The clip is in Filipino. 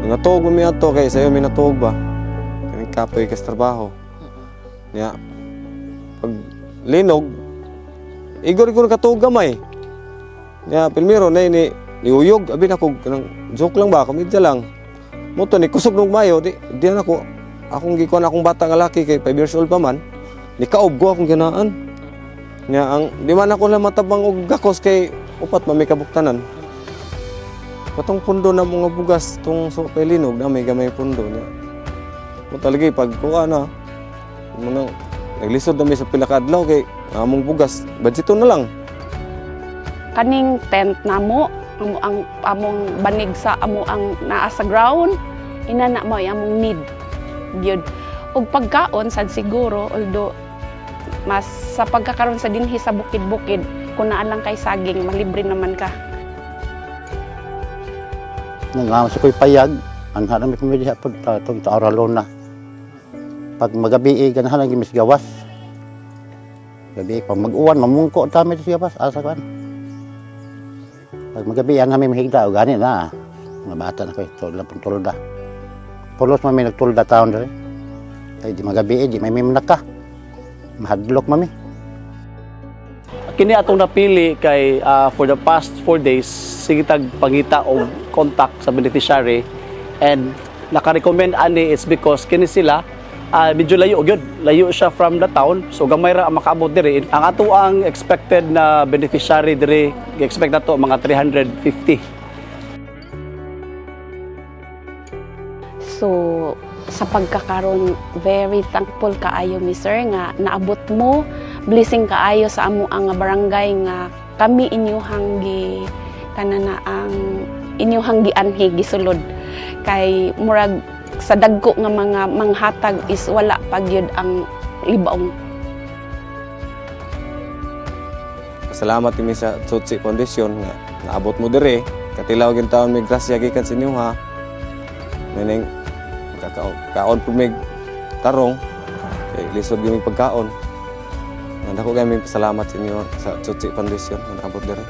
Natuog mo miya to kay sayo may natuog ba? Kaning kapoy kas trabaho. Nya pag linog igor-igor katuog gamay. Nya pilmiro na ni niuyog abi nako kanang joke lang ba komedya lang. Moto ni kusog ng mayo di na ako akong gikuan akong bata nga laki kay 5 years old pa man. Ni kaob ko akong ginaan. Nya ang di man ako lang matabang og gakos kay upat may kabuktanan. Patong pundo na mga bugas tong so kay linog na may gamay pundo niya. Mo talagi pag kuha na mo naglisod na mi sa pila ka adlaw kay among bugas budgeto na lang. Kaning tent namo ang among banig sa amo ang naa sa ground inana mo among need gyud og pagkaon sad siguro although mas sa pagkakaroon sa dinhi sa bukid-bukid kun naa lang kay saging malibre naman ka. Nangam sa ko'y payag, ang hanang may pamilya po itong taoralona. Pag magabi, ganahan ang gimis gawas. Gabi, pag mag-uwan, mamungko dami sa gawas, asa kan. Pag magabi, ang kami mahigda, o gani na. Mga bata na ko'y tulda. Pulos mami nagtulda taon rin. Kaya di magabi, di may manaka. Mahadlok mami. Kini atong napili kay for the past 4 days sige tag pangita og contact sa beneficiary and naka-recommend ani is because kini sila medyo layo gyud layo siya from the town so gamay ra ang makaabot diri ang ato ang expected na beneficiary diri expect nato mga 350. So sa pagkakaroon very thankful kaayo mi sir nga naabot mo blessing kaayo sa amo ang barangay nga kami inyuhang gi kanana ang inyuhang gianhi gisulod kay murag sa dagko nga mga manghatag is wala pagyud ang libaong. Salamat kami sa Tsotsi Foundation nga naabot mo dire katilaw gyud taon may grasya gikan sa inyo ha. Naning kaon po may tarong kay lisod gyud pagkaon. Nandako kami pasalamat sa inyo sa Tsotsi Foundation nga naabot dire.